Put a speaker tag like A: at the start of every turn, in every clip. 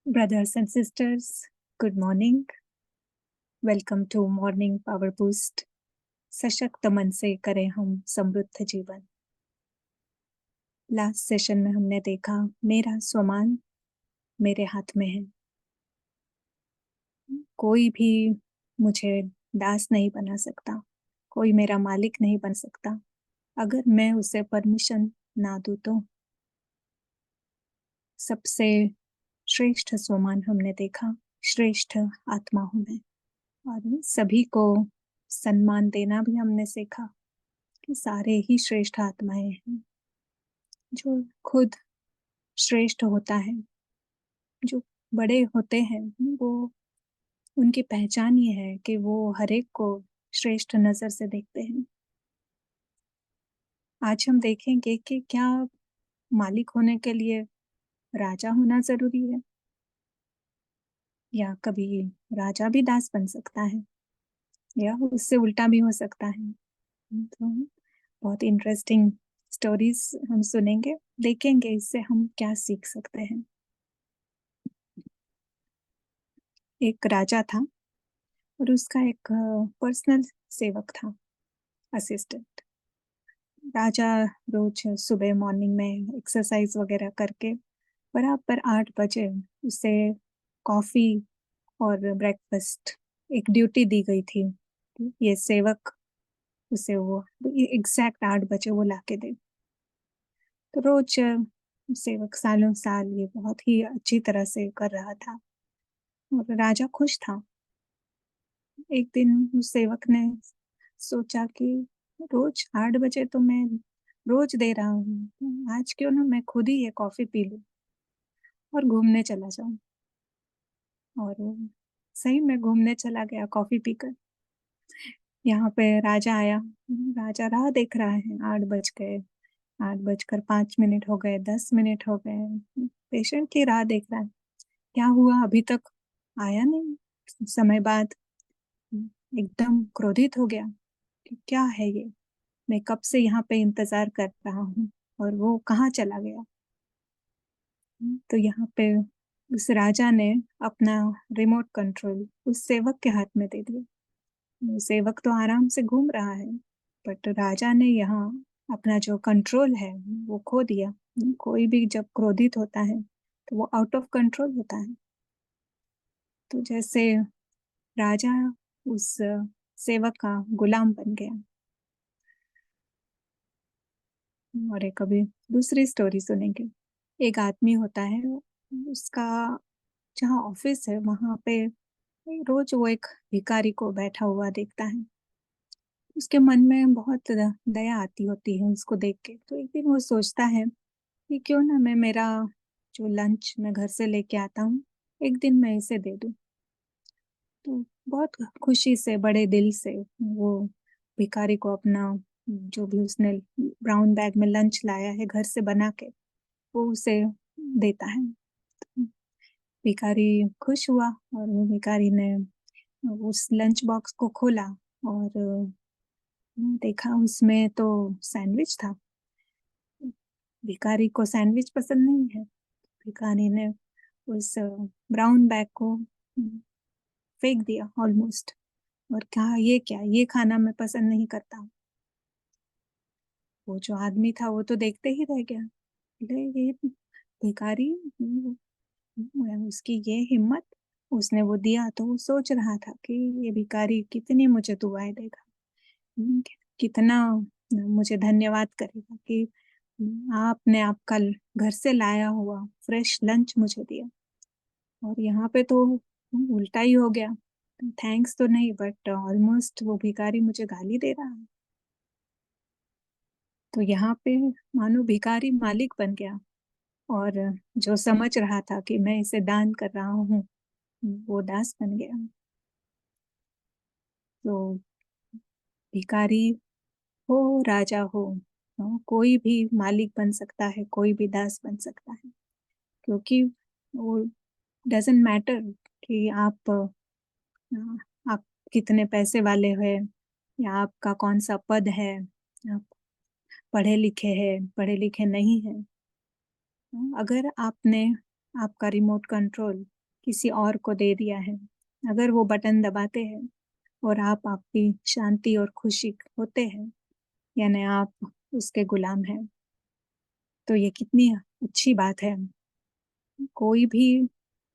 A: Brothers and sisters, good morning. Welcome to Morning Power Boost. सशक्त मन से करें हम समृद्ध जीवन। लास्ट सेशन में हमने देखा मेरा स्वमान मेरे हाथ में है। कोई भी मुझे दास नहीं बना सकता, कोई मेरा मालिक नहीं बन सकता अगर मैं उसे परमिशन ना दूं तो। सबसे श्रेष्ठ स्वमान हमने देखा, श्रेष्ठ आत्मा हूं मैं, और सभी को सम्मान देना भी हमने सीखा कि सारे ही श्रेष्ठ आत्माएं हैं। जो खुद श्रेष्ठ होता है, जो बड़े होते हैं, वो उनकी पहचान ये है कि वो हर एक को श्रेष्ठ नजर से देखते हैं। आज हम देखेंगे कि क्या मालिक होने के लिए राजा होना जरूरी है, या कभी राजा भी दास बन सकता है, या उससे उल्टा भी हो सकता है। तो बहुत इंटरेस्टिंग स्टोरीज हम सुनेंगे, देखेंगे इससे हम क्या सीख सकते हैं। एक राजा था और उसका एक पर्सनल सेवक था, असिस्टेंट। राजा रोज सुबह मॉर्निंग में एक्सरसाइज वगैरह करके बराबर 8 बजे उसे कॉफी और ब्रेकफास्ट एक ड्यूटी दी गई थी। ये सेवक उसे वो एग्जैक्ट 8 बजे वो लाके दे। तो रोज सेवक सालों साल ये बहुत ही अच्छी तरह से कर रहा था और राजा खुश था। एक दिन उस सेवक ने सोचा कि रोज 8 बजे तो मैं रोज दे रहा हूँ, आज क्यों ना मैं खुद ही ये कॉफी पी लूं और घूमने चला जाऊं। और वो सही में घूमने चला गया कॉफी पीकर। यहाँ पे राजा आया, राजा राह देख रहा है। 8 बज गए, 8 बजकर 5 मिनट हो गए, 10 मिनट हो गए, पेशेंटली राह देख रहा है। क्या हुआ, अभी तक आया नहीं। समय बाद एकदम क्रोधित हो गया कि क्या है ये, मैं कब से यहाँ पे इंतजार कर रहा हूँ और वो कहाँ चला गया। तो यहाँ पे उस राजा ने अपना रिमोट कंट्रोल उस सेवक के हाथ में दे दिया। वो सेवक तो आराम से घूम रहा है, बट राजा ने यहाँ अपना जो कंट्रोल है वो खो दिया। कोई भी जब क्रोधित होता है तो वो आउट ऑफ कंट्रोल होता है। तो जैसे राजा उस सेवक का गुलाम बन गया। और एक अभी दूसरी स्टोरी सुनेंगे। एक आदमी होता है, उसका जहाँ ऑफिस है वहां पे रोज वो एक भिखारी को बैठा हुआ देखता है। उसके मन में बहुत दया आती होती है उसको देख के। तो एक दिन वो सोचता है कि क्यों ना मैं मेरा जो लंच मैं घर से लेके आता हूँ, एक दिन मैं इसे दे दूँ। तो बहुत खुशी से, बड़े दिल से वो भिखारी को अपना जो भी उसने ब्राउन बैग में लंच लाया है घर से बना के, वो उसे देता है। भिखारी खुश हुआ और वो भिखारी ने उस लंच बॉक्स को खोला और देखा उसमें तो सैंडविच था। भिखारी को सैंडविच पसंद नहीं है। भिखारी ने उस ब्राउन बैग को फेंक दिया ऑलमोस्ट, और कहा ये क्या, ये खाना मैं पसंद नहीं करता। वो जो आदमी था वो तो देखते ही रह गया। बोले ये भिखारी, उसकी ये हिम्मत, उसने वो दिया तो वो सोच रहा था कि ये भिखारी कितनी मुझे दुआएं देगा, कितना मुझे धन्यवाद करेगा कि आपने आपका घर से लाया हुआ फ्रेश लंच मुझे दिया। और यहाँ पे तो उल्टा ही हो गया। थैंक्स तो नहीं, बट ऑलमोस्ट वो भिखारी मुझे गाली दे रहा है। तो यहाँ पे मानो भिखारी मालिक बन गया, और जो समझ रहा था कि मैं इसे दान कर रहा हूँ, वो दास बन गया। तो भिखारी हो राजा हो, कोई भी मालिक बन सकता है, कोई भी दास बन सकता है। क्योंकि वो डजेंट मैटर कि आप कितने पैसे वाले हैं, या आपका कौन सा पद है, आप पढ़े लिखे हैं, पढ़े लिखे नहीं हैं। अगर आपने आपका रिमोट कंट्रोल किसी और को दे दिया है, अगर वो बटन दबाते हैं और आप आपकी शांति और खुशी होते हैं, यानी आप उसके गुलाम हैं, तो ये कितनी अच्छी बात है। कोई भी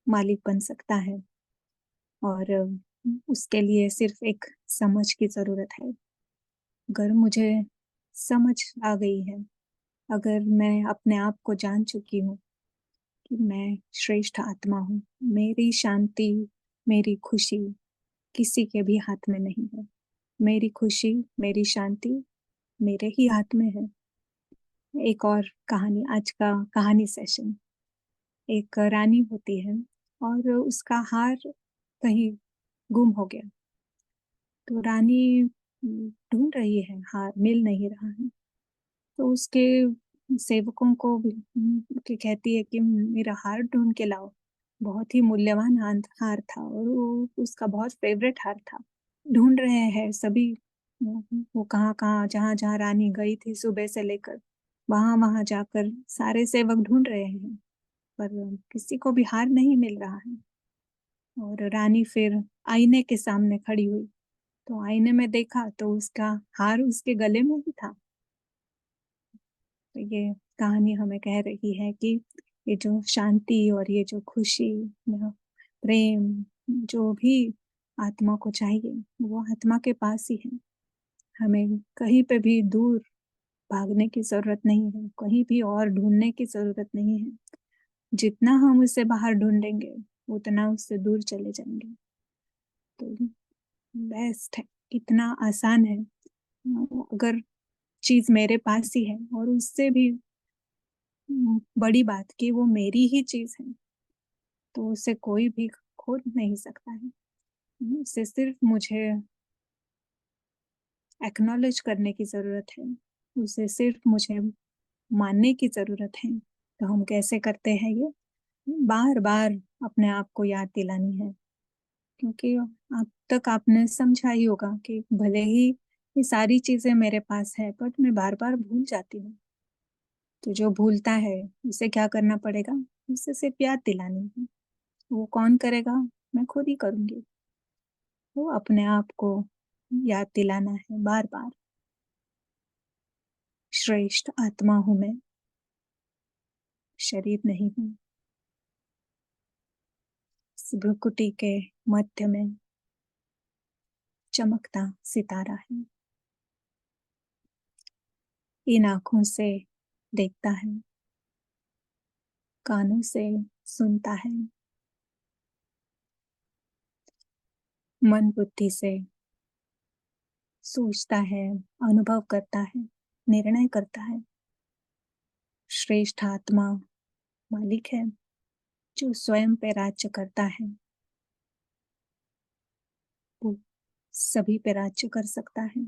A: मालिक बन सकता है और उसके लिए सिर्फ एक समझ की ज़रूरत है। अगर मुझे समझ आ गई है, अगर मैं अपने आप को जान चुकी हूँ कि मैं श्रेष्ठ आत्मा हूँ, मेरी शांति, मेरी खुशी किसी के भी हाथ में नहीं है। मेरी खुशी, मेरी शांति मेरे ही हाथ में है। एक और कहानी, आज का कहानी सेशन। एक रानी होती है और उसका हार कहीं गुम हो गया। तो रानी ढूँढ रही है, हार मिल नहीं रहा है। तो उसके सेवकों को भी के कहती है कि मेरा हार ढूँढ के लाओ। बहुत ही मूल्यवान हार था और वो उसका बहुत फ़ेवरेट हार था। ढूँढ रहे हैं सभी, वो कहाँ-कहाँ, जहाँ-जहाँ रानी गई थी सुबह से लेकर, वहाँ-वहाँ जाकर सारे सेवक ढूँढ रहे हैं, पर किसी को भी हार नहीं मिल रहा है। और रानी फिर आईने के सामने खड़ी हुई, तो आईने में देखा तो उसका हार उसके गले में ही था। तो ये कहानी हमें कह रही है कि ये जो शांति और ये जो खुशी, या प्रेम, जो भी आत्मा को चाहिए, वो आत्मा के पास ही है। हमें कहीं पे भी दूर भागने की ज़रूरत नहीं है, कहीं भी और ढूँढने की ज़रूरत नहीं है। जितना हम उसे बाहर ढूँढेंगे, उतना उससे दूर चले जाएँगे। तो बेस्ट है, इतना आसान है। अगर चीज़ मेरे पास ही है और उससे भी बड़ी बात कि वो मेरी ही चीज़ है, तो उसे कोई भी खो नहीं सकता है। उसे सिर्फ़ मुझे एक्नॉलेज करने की ज़रूरत है, उसे सिर्फ़ मुझे मानने की ज़रूरत है। तो हम कैसे करते हैं ये? बार-बार अपने आप को याद दिलानी है, क्योंकि अब तक आपने समझा ही होगा कि भले ही ये सारी चीज़ें मेरे पास है, बट मैं बार-बार भूल जाती हूँ। तो जो भूलता है, उसे क्या करना पड़ेगा? उसे सिर्फ़ याद दिलानी है। वो कौन करेगा? मैं खुद ही करूँगी। तो अपने आप को याद दिलाना है बार-बार, श्रेष्ठ आत्मा हूँ मैं, शरीर नहीं हूँ। इस भ्रुकुटी के मध्य में चमकता सितारा है। इन आँखों से देखता है, कानों से सुनता है, मन बुद्धि से सोचता है, अनुभव करता है, निर्णय करता है। श्रेष्ठ आत्मा मालिक है, जो स्वयं पे राज्य करता है, वो सभी पे राज्य कर सकता है।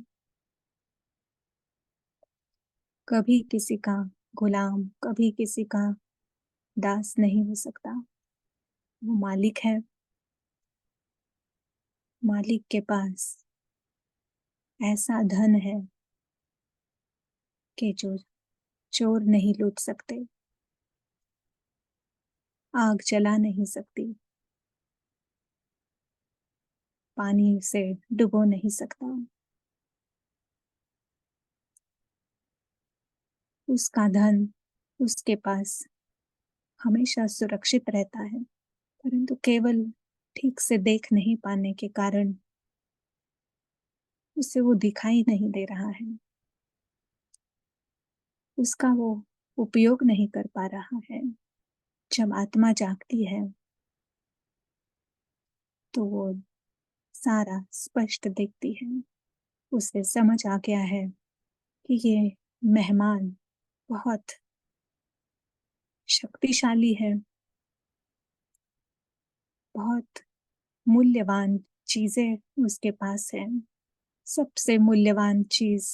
A: कभी किसी का गुलाम, कभी किसी का दास नहीं हो सकता। वो मालिक है, मालिक के पास ऐसा धन है कि जो चोर नहीं लूट सकते, आग जला नहीं सकती, पानी उसे डुबो नहीं सकता। उसका धन उसके पास हमेशा सुरक्षित रहता है, परंतु केवल ठीक से देख नहीं पाने के कारण उसे वो दिखाई नहीं दे रहा है। उसका वो उपयोग नहीं कर पा रहा है। जब आत्मा जागती है, तो वो सारा स्पष्ट देखती है। उसे समझ आ गया है कि ये मेहमान बहुत शक्तिशाली है, बहुत मूल्यवान चीज़ें उसके पास हैं। सबसे मूल्यवान चीज़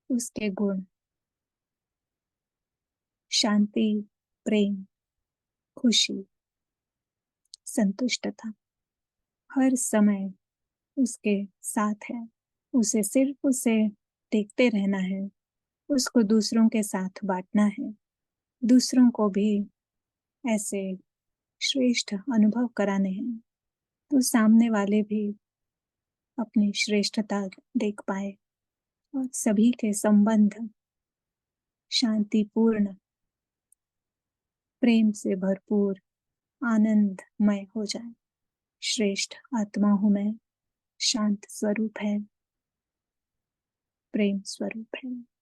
A: उसके गुण, शांति, प्रेम, खुशी, संतुष्टता हर समय उसके साथ है। उसे सिर्फ उसे देखते रहना है, उसको दूसरों के साथ बाँटना है, दूसरों को भी ऐसे श्रेष्ठ अनुभव कराने हैं, तो सामने वाले भी अपनी श्रेष्ठता देख पाए और सभी के संबंध शांतिपूर्ण, प्रेम से भरपूर, आनंदमय हो जाए। श्रेष्ठ आत्मा हूँ मैं, शांत स्वरूप है, प्रेम स्वरूप है।